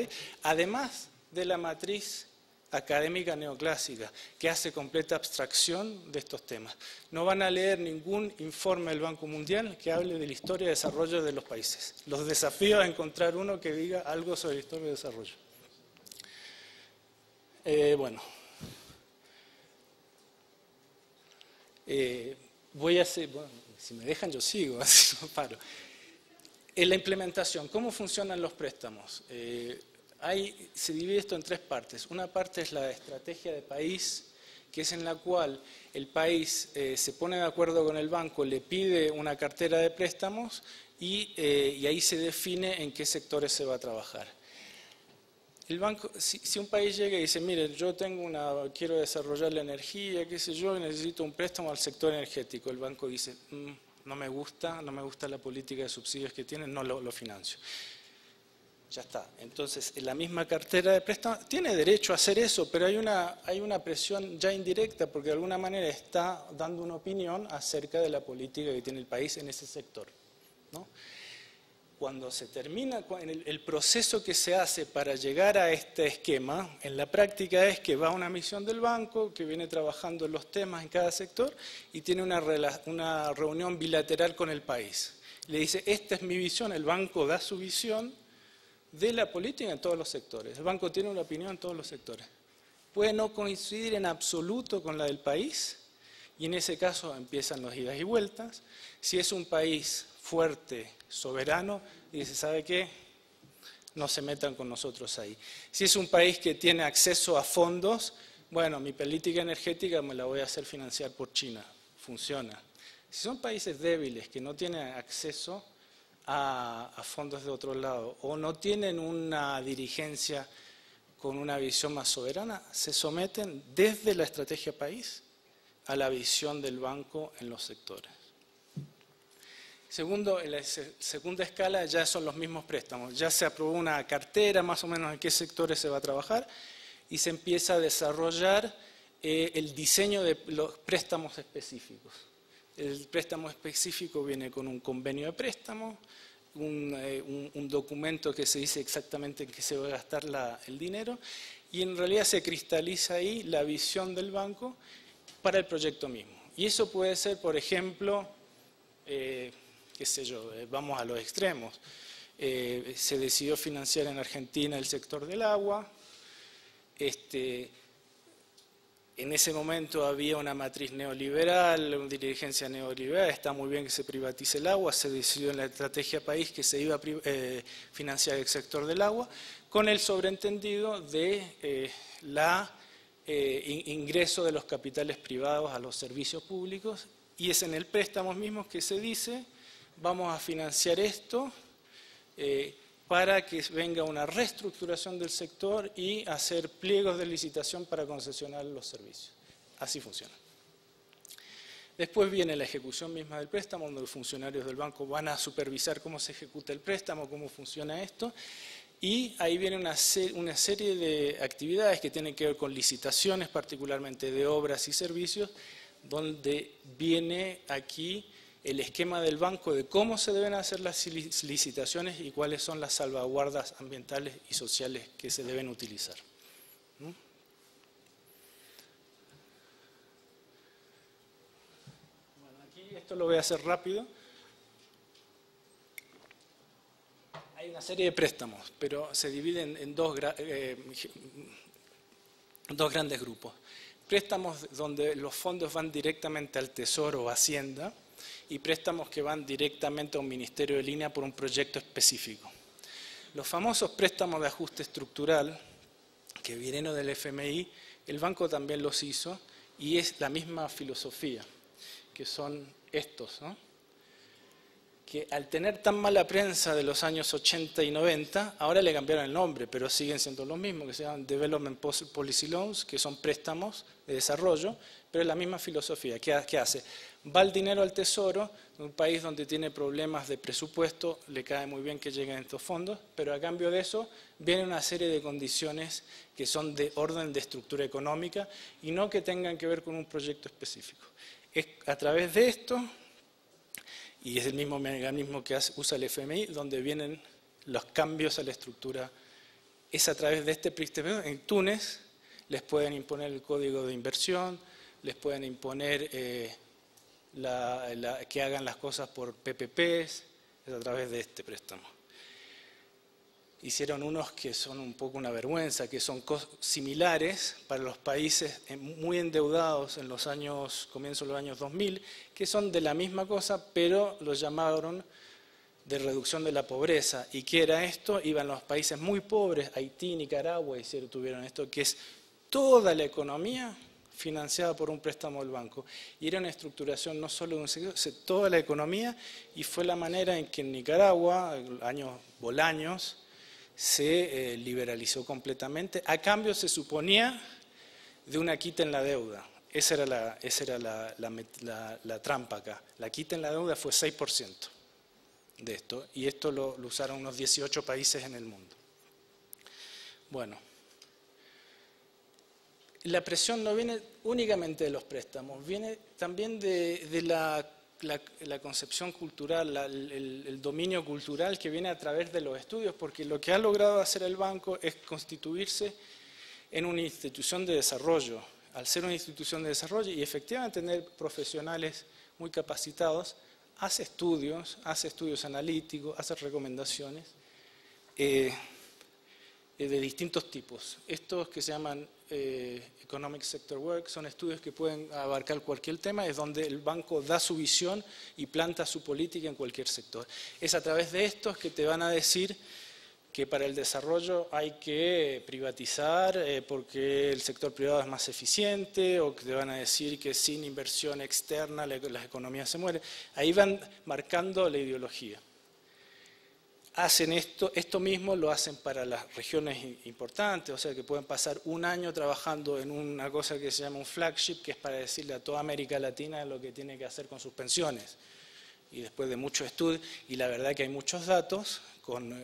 además de la matriz académica neoclásica, que hace completa abstracción de estos temas. No van a leer ningún informe del Banco Mundial que hable de la historia y desarrollo de los países. Los desafío a encontrar uno que diga algo sobre la historia y desarrollo. Voy a hacer, bueno, si me dejan yo sigo, así no paro. En la implementación, ¿cómo funcionan los préstamos? Se divide esto en 3 partes. Una parte es la estrategia de país, que es en la cual el país se pone de acuerdo con el banco, le pide una cartera de préstamos y ahí se define en qué sectores se va a trabajar. El banco, si un país llega y dice, mire, yo quiero desarrollar la energía, qué sé yo, y necesito un préstamo al sector energético, el banco dice, no me gusta la política de subsidios que tienen, no lo financio. Ya está. Entonces, en la misma cartera de préstamo tiene derecho a hacer eso, pero hay una presión ya indirecta porque de alguna manera está dando una opinión acerca de la política que tiene el país en ese sector, ¿no? Cuando se termina el proceso que se hace para llegar a este esquema, en la práctica es que va una misión del banco que viene trabajando los temas en cada sector y tiene una reunión bilateral con el país. Le dice, esta es mi visión, el banco da su visión de la política en todos los sectores. El banco tiene una opinión en todos los sectores. Puede no coincidir en absoluto con la del país y en ese caso empiezan las idas y vueltas. Si es un país fuerte, soberano, dice, ¿sabe qué? No se metan con nosotros ahí. Si es un país que tiene acceso a fondos, bueno, mi política energética me la voy a hacer financiar por China. Funciona. Si son países débiles que no tienen acceso a fondos de otro lado o no tienen una dirigencia con una visión más soberana, se someten desde la estrategia país a la visión del banco en los sectores. Segundo, en la segunda escala ya son los mismos préstamos. Ya se aprobó una cartera más o menos en qué sectores se va a trabajar y se empieza a desarrollar el diseño de los préstamos específicos. El préstamo específico viene con un convenio de préstamo, un documento que se dice exactamente en qué se va a gastar el dinero y en realidad se cristaliza ahí la visión del banco para el proyecto mismo. Y eso puede ser, por ejemplo, qué sé yo, vamos a los extremos. Se decidió financiar en Argentina el sector del agua. En ese momento había una matriz neoliberal, una dirigencia neoliberal, está muy bien que se privatice el agua, se decidió en la estrategia país que se iba a financiar el sector del agua, con el sobreentendido de ingreso de los capitales privados a los servicios públicos, y es en el préstamo mismo que se dice, vamos a financiar esto, para que venga una reestructuración del sector y hacer pliegos de licitación para concesionar los servicios. Así funciona. Después viene la ejecución misma del préstamo, donde los funcionarios del banco van a supervisar cómo se ejecuta el préstamo, cómo funciona esto, y ahí viene una serie de actividades que tienen que ver con licitaciones, particularmente de obras y servicios, donde viene aquí el esquema del banco de cómo se deben hacer las licitaciones y cuáles son las salvaguardas ambientales y sociales que se deben utilizar. Bueno, aquí esto lo voy a hacer rápido. Hay una serie de préstamos, pero se dividen en dos grandes grupos. Préstamos donde los fondos van directamente al Tesoro o Hacienda, y préstamos que van directamente a un ministerio de línea por un proyecto específico. Los famosos préstamos de ajuste estructural, que vinieron del FMI, el banco también los hizo, y es la misma filosofía, que son estos, ¿no? Que al tener tan mala prensa de los años 80 y 90, ahora le cambiaron el nombre, pero siguen siendo los mismos, que se llaman Development Policy Loans, que son préstamos de desarrollo, pero es la misma filosofía. ¿Qué hace? Va el dinero al Tesoro, en un país donde tiene problemas de presupuesto, le cae muy bien que lleguen estos fondos, pero a cambio de eso viene una serie de condiciones que son de orden de estructura económica y no que tengan que ver con un proyecto específico. Es a través de esto, y es el mismo mecanismo que usa el FMI, donde vienen los cambios a la estructura. Es a través de este préstamo. En Túnez les pueden imponer el código de inversión, les pueden imponer que hagan las cosas por PPPs, es a través de este préstamo. Hicieron unos que son un poco una vergüenza, que son similares para los países muy endeudados en los años, comienzos de los años 2000, que son de la misma cosa, pero los llamaron de reducción de la pobreza. ¿Y qué era esto? Iban los países muy pobres, Haití, Nicaragua, tuvieron esto, que es toda la economía financiada por un préstamo del banco. Y era una estructuración no solo de un sector, sino toda la economía, y fue la manera en que en Nicaragua, años Bolaños, se liberalizó completamente. A cambio se suponía de una quita en la deuda. Esa era la trampa acá. La quita en la deuda fue 6% de esto, y esto lo usaron unos 18 países en el mundo. Bueno, la presión no viene únicamente de los préstamos, viene también de la concepción cultural, el dominio cultural que viene a través de los estudios, porque lo que ha logrado hacer el banco es constituirse en una institución de desarrollo. Al ser una institución de desarrollo y efectivamente tener profesionales muy capacitados, hace estudios analíticos, hace recomendaciones de distintos tipos. Estos que se llaman Economic Sector Work son estudios que pueden abarcar cualquier tema, es donde el banco da su visión y planta su política en cualquier sector. Es a través de estos que te van a decir que para el desarrollo hay que privatizar porque el sector privado es más eficiente, o que te van a decir que sin inversión externa las economías se mueren. Ahí van marcando la ideología. Hacen esto mismo lo hacen para las regiones importantes, o sea que pueden pasar un año trabajando en una cosa que se llama un flagship, que es para decirle a toda América Latina lo que tiene que hacer con sus pensiones. Y después de muchos estudios, y la verdad que hay muchos datos, con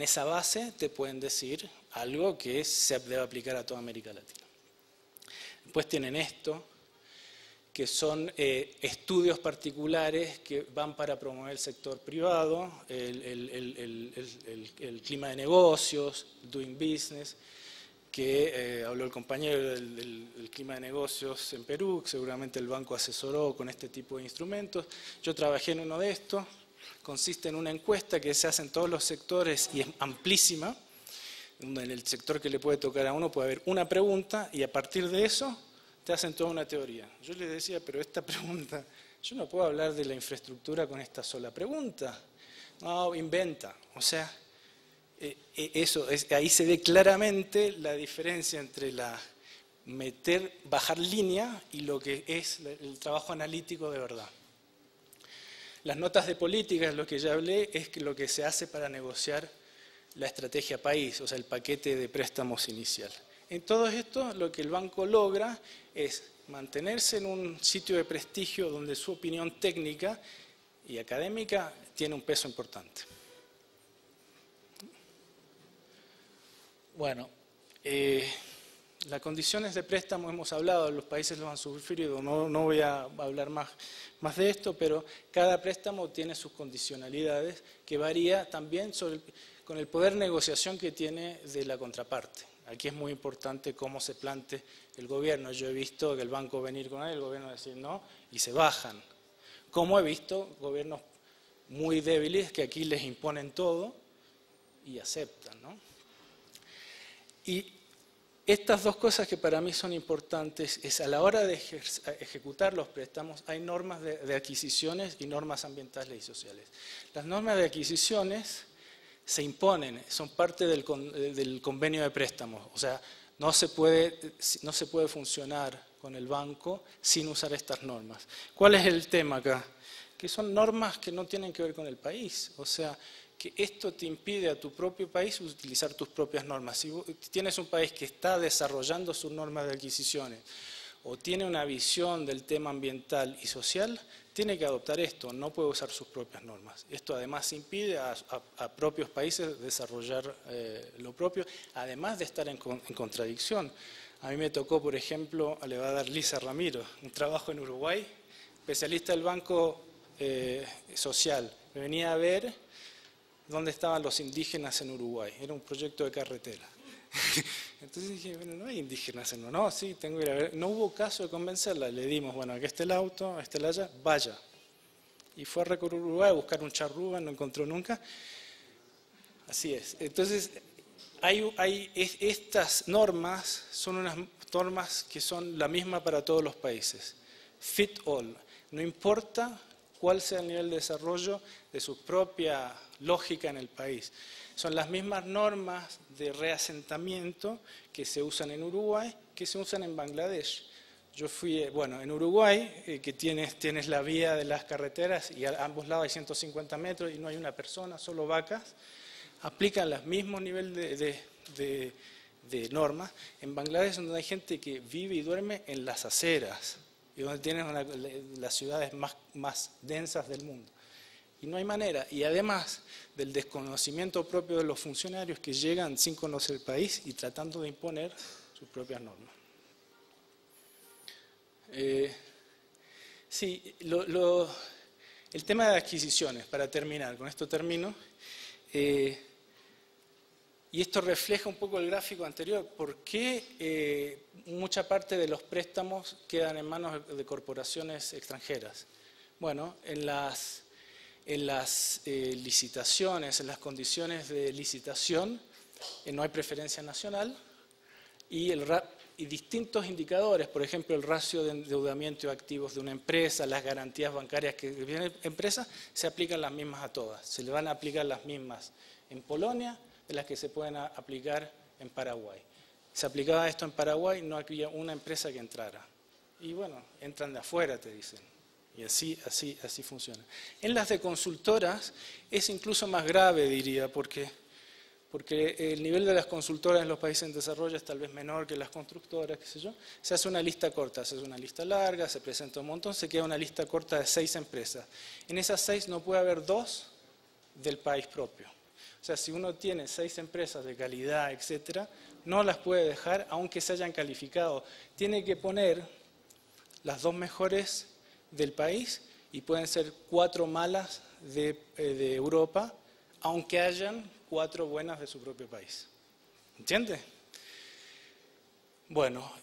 esa base te pueden decir algo que se debe aplicar a toda América Latina. Después tienen esto, que son estudios particulares que van para promover el sector privado, el clima de negocios, doing business, que habló el compañero del clima de negocios en Perú, que seguramente el banco asesoró con este tipo de instrumentos. Yo trabajé en uno de estos, consiste en una encuesta que se hace en todos los sectores y es amplísima. En el sector que le puede tocar a uno puede haber una pregunta y a partir de eso te hacen toda una teoría. Yo les decía, pero esta pregunta, yo no puedo hablar de la infraestructura con esta sola pregunta. No, inventa. O sea, ahí se ve claramente la diferencia entre bajar línea y lo que es el trabajo analítico de verdad. Las notas de política, lo que ya hablé, es lo que se hace para negociar la estrategia país, o sea, el paquete de préstamos inicial. En todo esto, lo que el banco logra es mantenerse en un sitio de prestigio donde su opinión técnica y académica tiene un peso importante. Bueno, las condiciones de préstamo hemos hablado, los países los han sufrido, no voy a hablar más de esto, pero cada préstamo tiene sus condicionalidades que varía también con el poder de negociación que tiene de la contraparte. Aquí es muy importante cómo se plante el gobierno. Yo he visto que el banco venir con él, el gobierno decir no, y se bajan. Como he visto gobiernos muy débiles que aquí les imponen todo y aceptan, ¿no? Y estas dos cosas que para mí son importantes es a la hora de ejecutar los préstamos hay normas de adquisiciones y normas ambientales y sociales. Las normas de adquisiciones se imponen, son parte del convenio de préstamos, o sea, no se puede funcionar con el banco sin usar estas normas. ¿Cuál es el tema acá? Que son normas que no tienen que ver con el país, o sea, que esto te impide a tu propio país utilizar tus propias normas. Si tienes un país que está desarrollando sus normas de adquisiciones o tiene una visión del tema ambiental y social, tiene que adoptar esto, no puede usar sus propias normas. Esto además impide a propios países desarrollar lo propio, además de estar en contradicción. A mí me tocó, por ejemplo, le va a dar Lisa Ramiro, un trabajo en Uruguay, especialista del Banco Social. Me venía a ver dónde estaban los indígenas en Uruguay. Era un proyecto de carretera. Entonces dije, bueno, no hay indígenas en Uruguay. No, sí, tengo que ir a ver. No hubo caso de convencerla. Le dimos, bueno, aquí está el auto, aquí está el allá, vaya. Y fue a recorrer Uruguay a buscar un charrúa, no encontró nunca. Así es. Entonces, estas normas son unas normas que son la misma para todos los países. Fit all. No importa cuál sea el nivel de desarrollo de su propia lógica en el país. Son las mismas normas de reasentamiento que se usan en Uruguay, que se usan en Bangladesh. Yo fui, bueno, en Uruguay, que tienes la vía de las carreteras y a ambos lados hay 150 metros y no hay una persona, solo vacas, aplican los mismos niveles de normas. En Bangladesh, donde hay gente que vive y duerme en las aceras, y donde tienes las ciudades más densas del mundo. Y no hay manera. Y además del desconocimiento propio de los funcionarios que llegan sin conocer el país y tratando de imponer sus propias normas. Sí, el tema de adquisiciones, para terminar, con esto termino. Y esto refleja un poco el gráfico anterior. ¿Por qué mucha parte de los préstamos quedan en manos de corporaciones extranjeras? Bueno, en las licitaciones, en las condiciones de licitación, no hay preferencia nacional y distintos indicadores, por ejemplo, el ratio de endeudamiento de activos de una empresa, las garantías bancarias que tiene la empresa, se aplican las mismas a todas. Se le van a aplicar las mismas en Polonia de las que se pueden aplicar en Paraguay. Se aplicaba esto en Paraguay, no había una empresa que entrara. Y bueno, entran de afuera, te dicen. Y así funciona. En las de consultoras es incluso más grave, diría, porque el nivel de las consultoras en los países en desarrollo es tal vez menor que las constructoras, qué sé yo. Se hace una lista corta, se hace una lista larga, se presenta un montón, se queda una lista corta de 6 empresas. En esas 6 no puede haber 2 del país propio. O sea, si uno tiene 6 empresas de calidad, etcétera, no las puede dejar aunque se hayan calificado. Tiene que poner las 2 mejores del país y pueden ser 4 malas de Europa, aunque hayan 4 buenas de su propio país. ¿Entiende? Bueno,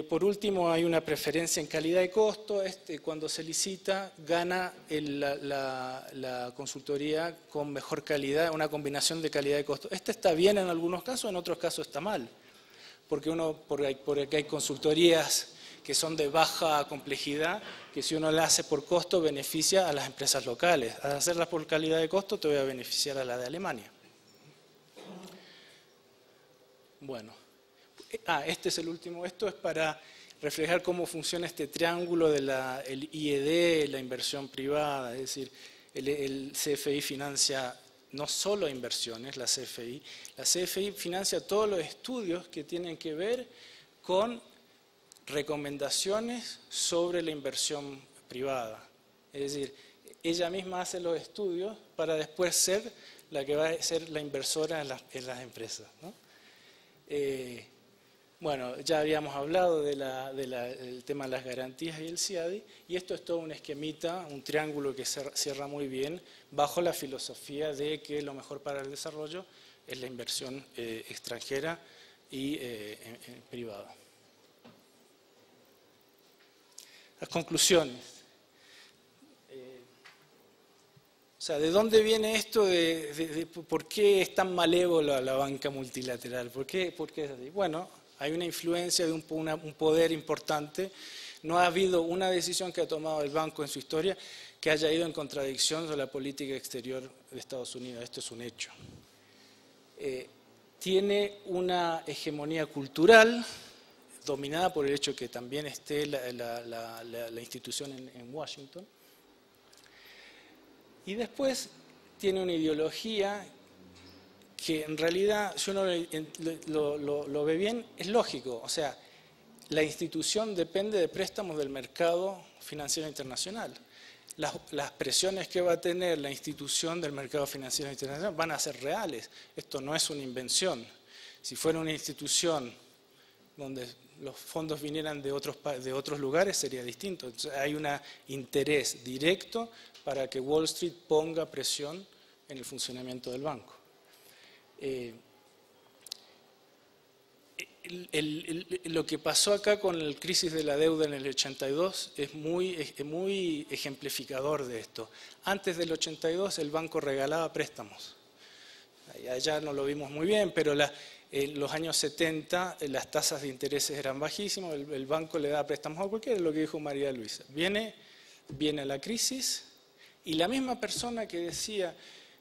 por último hay una preferencia en calidad y costo. Cuando se licita gana la consultoría con mejor calidad, una combinación de calidad y costo. Está bien en algunos casos, en otros casos está mal, porque hay consultorías que son de baja complejidad, que si uno las hace por costo beneficia a las empresas locales. Al hacerlas por calidad de costo te voy a beneficiar a la de Alemania. Bueno. Este es el último. Esto es para reflejar cómo funciona este triángulo del IED, la inversión privada. Es decir, el CFI financia no solo inversiones, la CFI financia todos los estudios que tienen que ver con recomendaciones sobre la inversión privada. Es decir, ella misma hace los estudios para después ser la que va a ser la inversora en las empresas, ¿no? Bueno, ya habíamos hablado del tema de las garantías y el CIADI, y esto es todo un esquemita, un triángulo que cierra muy bien, bajo la filosofía de que lo mejor para el desarrollo es la inversión extranjera y privada. Las conclusiones. O sea, ¿de dónde viene esto por qué es tan malévola la banca multilateral? ¿Por qué es así? Bueno, hay una influencia de un poder importante. No ha habido una decisión que ha tomado el banco en su historia que haya ido en contradicción con la política exterior de Estados Unidos. Esto es un hecho. Tiene una hegemonía cultural dominada por el hecho que también esté la institución en Washington. Y después tiene una ideología que en realidad, si uno lo ve bien, es lógico. O sea, la institución depende de préstamos del mercado financiero internacional. Las presiones que va a tener la institución del mercado financiero internacional van a ser reales. Esto no es una invención. Si fuera una institución donde los fondos vinieran de otros lugares, sería distinto. Entonces, hay un interés directo para que Wall Street ponga presión en el funcionamiento del banco. Lo que pasó acá con la crisis de la deuda en el 82 es muy ejemplificador de esto. Antes del 82 el banco regalaba préstamos. Allá no lo vimos muy bien, pero en los años 70 las tasas de intereses eran bajísimas, el banco le daba préstamos a cualquiera, es lo que dijo María Luisa. Viene la crisis y la misma persona que decía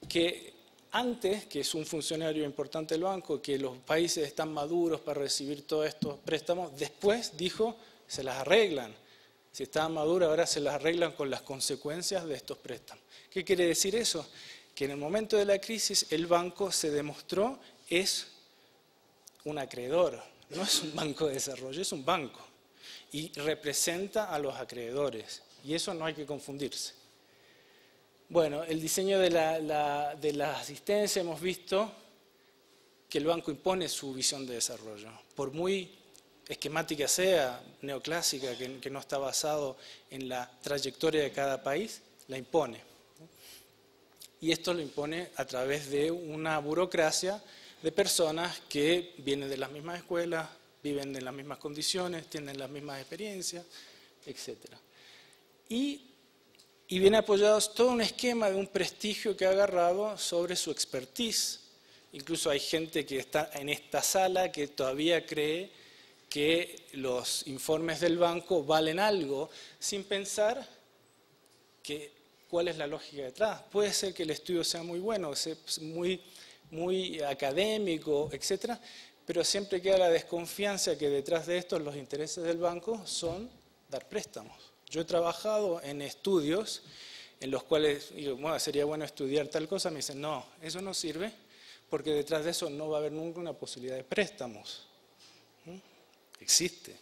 que antes, que es un funcionario importante del banco, que los países están maduros para recibir todos estos préstamos, después dijo, se las arreglan. Si estaban maduros, ahora se las arreglan con las consecuencias de estos préstamos. ¿Qué quiere decir eso? Que en el momento de la crisis el banco se demostró es un acreedor, no es un banco de desarrollo, es un banco. Y representa a los acreedores. Y eso no hay que confundirse. Bueno, el diseño de la asistencia hemos visto que el banco impone su visión de desarrollo. Por muy esquemática sea, neoclásica, que no está basado en la trayectoria de cada país, la impone. Y esto lo impone a través de una burocracia de personas que vienen de las mismas escuelas, viven en las mismas condiciones, tienen las mismas experiencias, etc. Y viene apoyado todo un esquema de un prestigio que ha agarrado sobre su expertise. Incluso hay gente que está en esta sala que todavía cree que los informes del banco valen algo, sin pensar cuál es la lógica detrás. Puede ser que el estudio sea muy bueno, sea muy académico, etc., pero siempre queda la desconfianza que detrás de esto los intereses del banco son dar préstamos. Yo he trabajado en estudios en los cuales digo, bueno, sería bueno estudiar tal cosa, me dicen, no, eso no sirve porque detrás de eso no va a haber nunca una posibilidad de préstamos. Existe.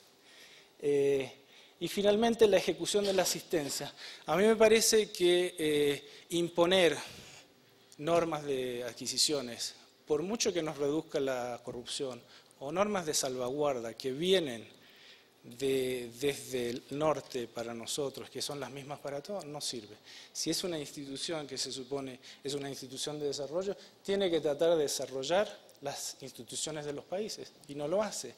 Y finalmente la ejecución de la asistencia. A mí me parece que imponer normas de adquisiciones, por mucho que nos reduzca la corrupción, o normas de salvaguarda que vienen desde el norte para nosotros, que son las mismas para todos, no sirve. Si es una institución que se supone es una institución de desarrollo, tiene que tratar de desarrollar las instituciones de los países, y no lo hace.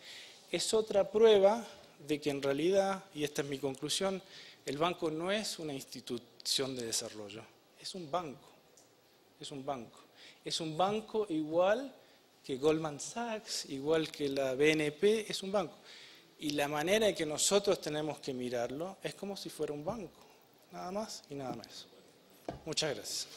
Es otra prueba de que en realidad, y esta es mi conclusión, el banco no es una institución de desarrollo, es un banco. Es un banco. Es un banco igual que Goldman Sachs, igual que la BNP, es un banco. Y la manera en que nosotros tenemos que mirarlo es como si fuera un banco, nada más y nada menos. Muchas gracias.